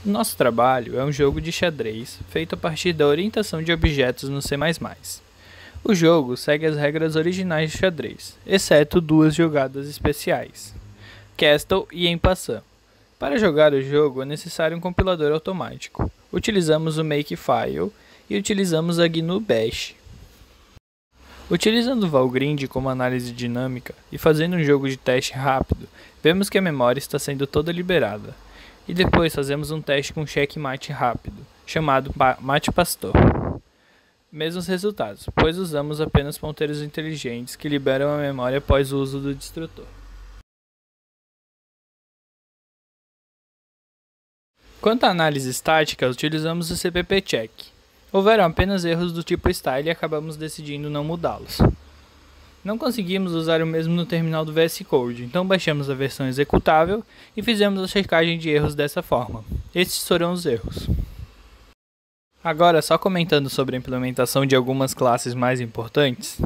Nosso trabalho é um jogo de xadrez feito a partir da orientação de objetos no C++. O jogo segue as regras originais de xadrez, exceto duas jogadas especiais, Castle e En Passant. Para jogar o jogo é necessário um compilador automático. Utilizamos o Makefile e utilizamos a GNU Bash. Utilizando o Valgrind como análise dinâmica e fazendo um jogo de teste rápido, vemos que a memória está sendo toda liberada. E depois fazemos um teste com checkmate rápido, chamado Mate Pastor. Mesmos resultados, pois usamos apenas ponteiros inteligentes que liberam a memória após o uso do destrutor. Quanto à análise estática, utilizamos o CPP Check. Houveram apenas erros do tipo style e acabamos decidindo não mudá-los. Não conseguimos usar o mesmo no terminal do VS Code, então baixamos a versão executável e fizemos a checagem de erros dessa forma. Estes foram os erros. Agora, só comentando sobre a implementação de algumas classes mais importantes.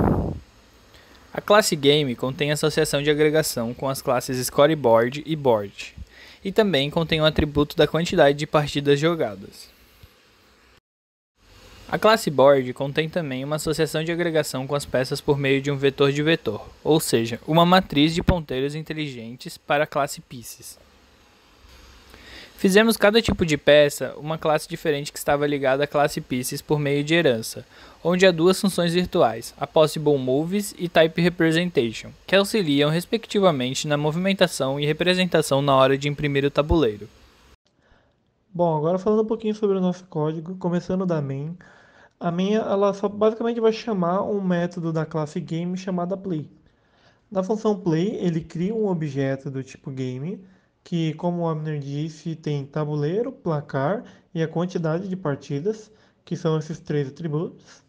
A classe Game contém associação de agregação com as classes Scoreboard e Board, e também contém um atributo da quantidade de partidas jogadas. A classe Board contém também uma associação de agregação com as peças por meio de um vetor de vetor, ou seja, uma matriz de ponteiros inteligentes para a classe Pieces. Fizemos cada tipo de peça uma classe diferente que estava ligada à classe Pieces por meio de herança, onde há duas funções virtuais, a Possible Moves e Type Representation, que auxiliam respectivamente na movimentação e representação na hora de imprimir o tabuleiro. Bom, agora falando um pouquinho sobre o nosso código, começando da main. A main ela só basicamente vai chamar um método da classe game chamada play. Na função play, ele cria um objeto do tipo game, que, como o Abner disse, tem tabuleiro, placar e a quantidade de partidas, que são esses três atributos.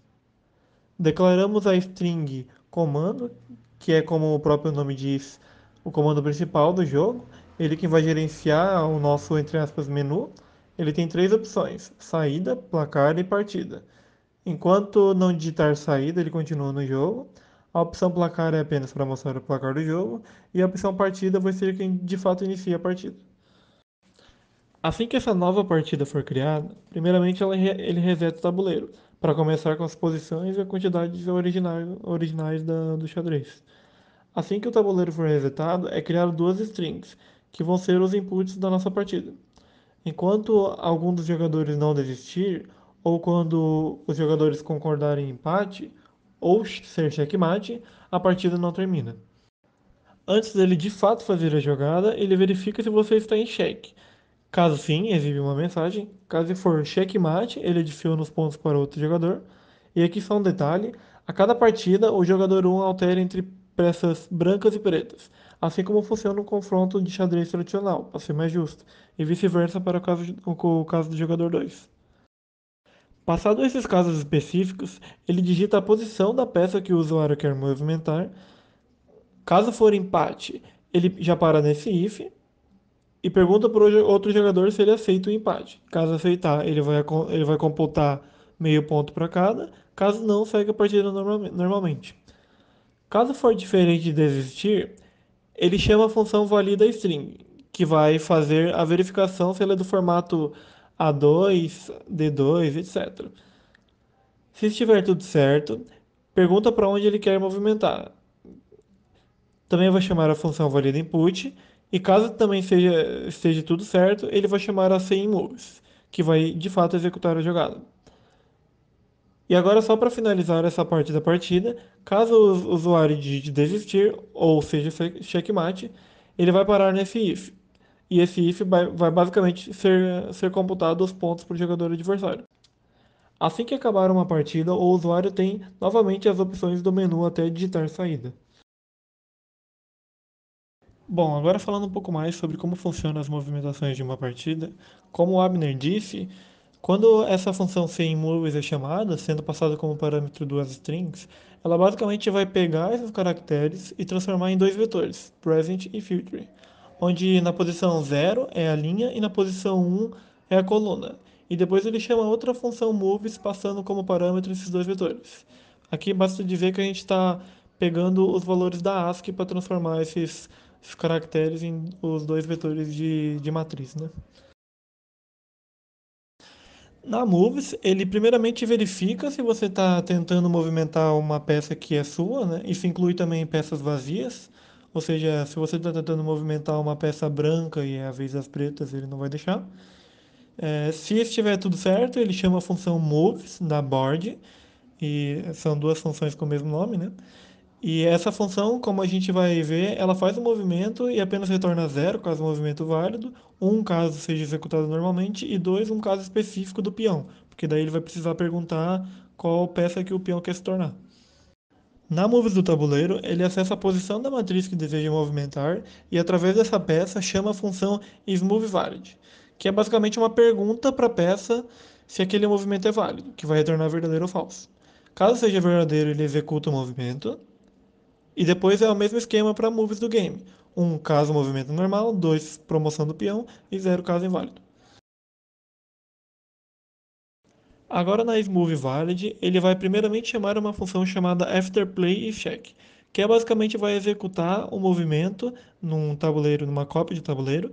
Declaramos a string comando, que é como o próprio nome diz, o comando principal do jogo. Ele que vai gerenciar o nosso, entre aspas, menu. Ele tem três opções: saída, placar e partida. Enquanto não digitar saída, ele continua no jogo. A opção placar é apenas para mostrar o placar do jogo. E a opção partida vai ser quem de fato inicia a partida. Assim que essa nova partida for criada, primeiramente ele reseta o tabuleiro, para começar com as posições e a quantidades originais do xadrez. Assim que o tabuleiro for resetado, é criado duas strings, que vão ser os inputs da nossa partida. Enquanto algum dos jogadores não desistir, ou quando os jogadores concordarem em empate, ou ser checkmate, a partida não termina. Antes dele de fato fazer a jogada, ele verifica se você está em xeque. Caso sim, exibe uma mensagem. Caso for checkmate, ele adiciona os pontos para outro jogador. E aqui só um detalhe: a cada partida, o jogador 1 altera entre peças brancas e pretas, assim como funciona o confronto de xadrez tradicional, para ser mais justo, e vice-versa para o caso do jogador 2. Passado esses casos específicos, ele digita a posição da peça que o usuário quer movimentar. Caso for empate, ele já para nesse if e pergunta para o outro jogador se ele aceita o empate. Caso aceitar, ele vai computar meio ponto para cada. Caso não, segue a partida normalmente. Caso for diferente de desistir, ele chama a função valida_string, que vai fazer a verificação se ela é do formato A2, D2, etc. Se estiver tudo certo, pergunta para onde ele quer movimentar. Também vai chamar a função validInput, e caso também esteja tudo certo, ele vai chamar a CInMoves, que vai de fato executar a jogada. E agora, só para finalizar essa parte da partida, caso o usuário digite desistir, ou seja, checkmate, ele vai parar nesse if. E esse if vai basicamente ser computado os pontos para o jogador adversário. Assim que acabar uma partida, o usuário tem novamente as opções do menu até digitar saída. Bom, agora falando um pouco mais sobre como funcionam as movimentações de uma partida, como o Abner disse, quando essa função CInMoves é chamada, sendo passada como parâmetro duas strings, ela basicamente vai pegar esses caracteres e transformar em dois vetores, present e future, onde na posição 0 é a linha e na posição 1 é a coluna. E depois ele chama outra função moves passando como parâmetro esses dois vetores. Aqui basta dizer que a gente está pegando os valores da ASCII para transformar esses caracteres em os dois vetores de matriz, né? Na Moves, ele primeiramente verifica se você está tentando movimentar uma peça que é sua, né? Isso inclui também peças vazias, ou seja, se você está tentando movimentar uma peça branca e é a vez das pretas, ele não vai deixar. Se estiver tudo certo, ele chama a função moves da board, e são duas funções com o mesmo nome, né? E essa função, como a gente vai ver, ela faz o movimento e apenas retorna zero caso o movimento válido, um caso seja executado normalmente e dois, um caso específico do peão, porque daí ele vai precisar perguntar qual peça que o peão quer se tornar. Na Moves do tabuleiro, ele acessa a posição da matriz que deseja movimentar e através dessa peça chama a função isMoveValid, que é basicamente uma pergunta para a peça se aquele movimento é válido, que vai retornar verdadeiro ou falso. Caso seja verdadeiro, ele executa o movimento. E depois é o mesmo esquema para moves do game. Um caso movimento normal, dois promoção do peão e zero caso inválido. Agora na isMoveValid, ele vai primeiramente chamar uma função chamada AfterPlay e Check, que basicamente vai executar o movimento num tabuleiro, numa cópia de tabuleiro,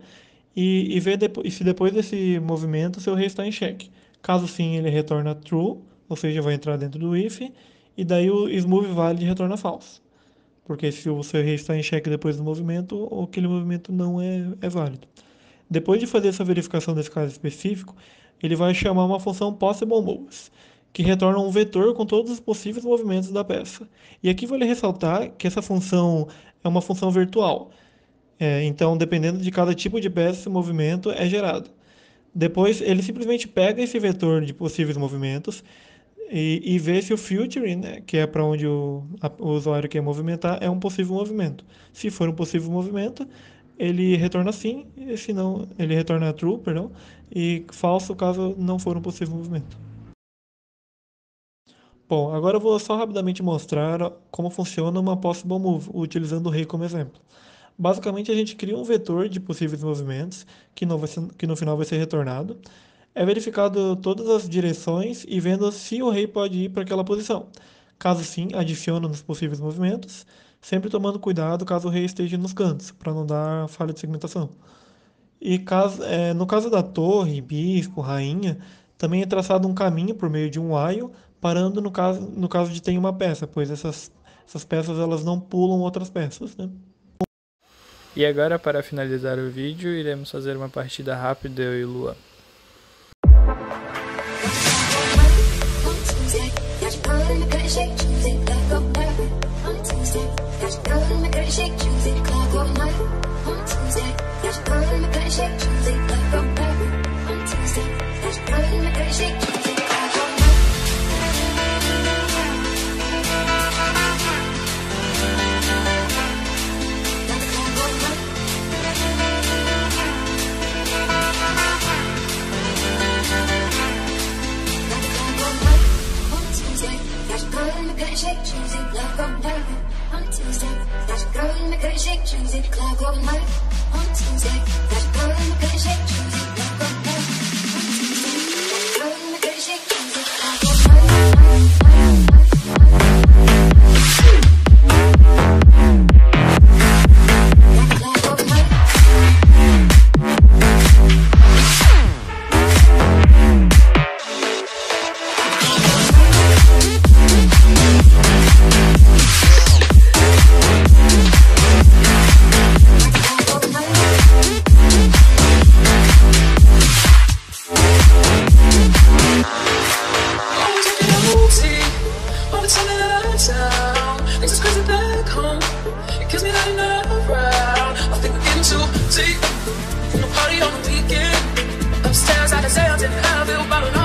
e ver se depois desse movimento seu rei está em check. Caso sim, ele retorna true, ou seja, vai entrar dentro do if, e daí o isMoveValid retorna false. Porque se o seu rei está em xeque depois do movimento, aquele movimento não é válido. Depois de fazer essa verificação desse caso específico, ele vai chamar uma função possible_moves, que retorna um vetor com todos os possíveis movimentos da peça. E aqui vale ressaltar que essa função é uma função virtual. Então, dependendo de cada tipo de peça, esse movimento é gerado. Depois, ele simplesmente pega esse vetor de possíveis movimentos e ver se o filtering, né, que é para onde o usuário quer movimentar, é um possível movimento. Se for um possível movimento, ele retorna sim, e se não, ele retorna true, perdão, e falso caso não for um possível movimento. Bom, agora eu vou só rapidamente mostrar como funciona uma possible move, utilizando o rei como exemplo. Basicamente, a gente cria um vetor de possíveis movimentos, que no final vai ser retornado. É verificado todas as direções e vendo se o rei pode ir para aquela posição. Caso sim, adiciona nos possíveis movimentos, sempre tomando cuidado caso o rei esteja nos cantos, para não dar falha de segmentação. E no caso da torre, bispo, rainha, também é traçado um caminho por meio de um while, parando no caso de ter uma peça, pois essas peças elas não pulam outras peças, né? E agora, para finalizar o vídeo, iremos fazer uma partida rápida eu e Lua. Party on the weekend, upstairs at the sounds and I feel bottled up.